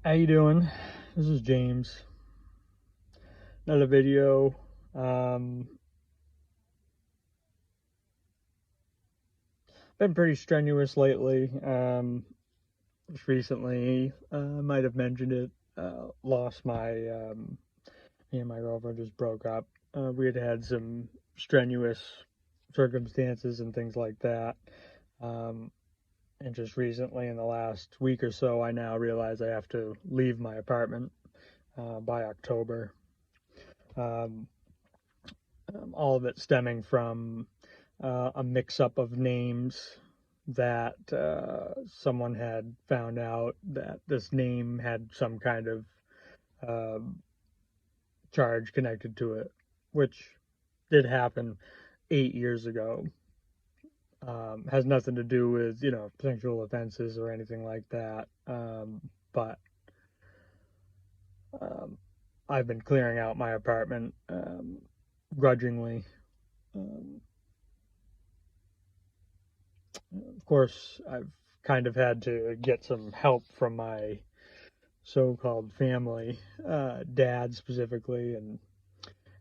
How you doing? This is James. Another video. Um, Been pretty strenuous lately. Just recently, might have mentioned it. Lost my me and my girlfriend just broke up. We had had some strenuous circumstances and things like that. Um, and just recently, in the last week or so, I now realize I have to leave my apartment by October. Um, all of it stemming from a mix-up of names that someone had found out that this name had some kind of um charge connected to it, which did happen 8 years ago. Has nothing to do with sexual offenses or anything like that. But um, I've been clearing out my apartment grudgingly. Um, of course, I've kind of had to get some help from my so-called family, dad specifically, and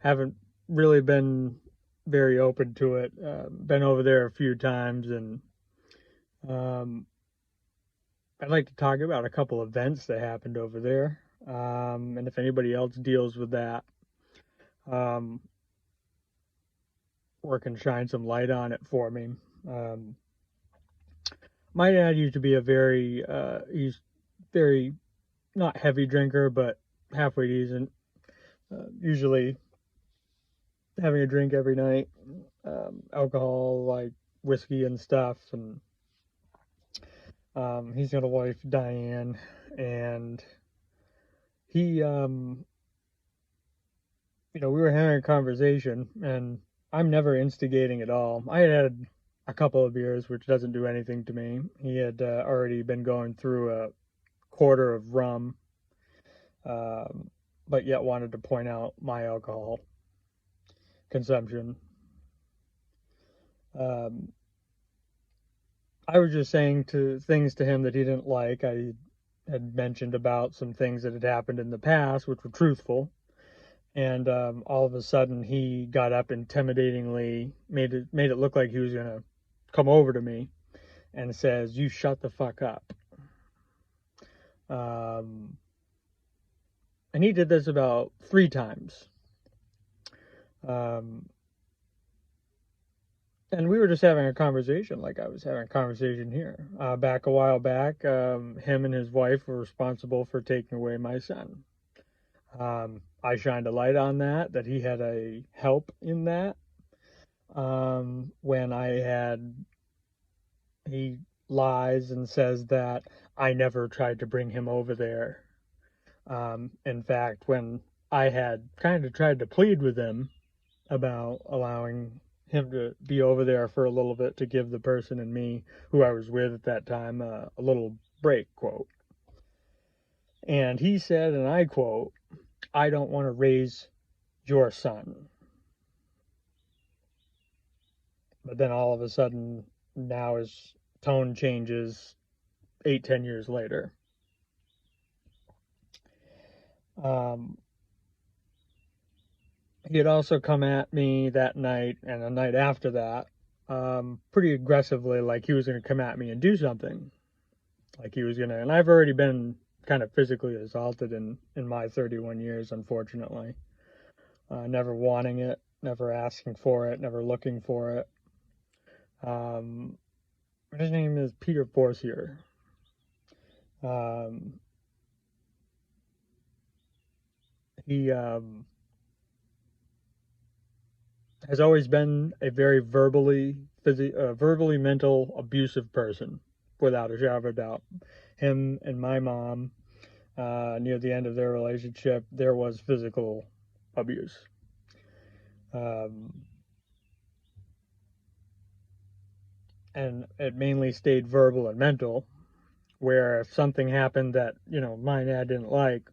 haven't really been very open to it. Been over there a few times, and um, I'd like to talk about a couple events that happened over there, and if anybody else deals with that, um, or can shine some light on it for me. Um, my dad used to be he's very not heavy drinker, but halfway decent. Usually having a drink every night, alcohol like whiskey and stuff. And he's got a wife, Diane, and he, we were having a conversation, and I'm never instigating at all. I had a couple of beers, which doesn't do anything to me. He had already been going through a quarter of rum, um, but yet wanted to point out my alcohol consumption. Um, I was just saying things to him that he didn't like. I had mentioned about some things that had happened in the past, which were truthful, and all of a sudden he got up intimidatingly, made it look like he was gonna come over to me, and says, "You shut the fuck up." Um, and he did this about 3 times. Um, and we were just having a conversation, like I was having a conversation here. Back a while back, him and his wife were responsible for taking away my son. I shined a light on that he had a help in that. When he lies and says that I never tried to bring him over there. In fact, when I had kind of tried to plead with him about allowing him to be over there for a little bit to give the person and me who I was with at that time a little break, quote. And he said, and I quote, "I don't want to raise your son." But then all of a sudden, now his tone changes 8, 10 years later. Um, he had also come at me that night and the night after that, pretty aggressively, like he was going to come at me and do something. Like he was going to, and I've already been kind of physically assaulted in my 31 years, unfortunately. Never wanting it, never asking for it, never looking for it. Um, his name is Peter Forcier. Um, he has always been a very verbally mental, abusive person, without a shadow of a doubt. Him and my mom, near the end of their relationship, there was physical abuse. Um, and it mainly stayed verbal and mental, where if something happened that, my dad didn't like,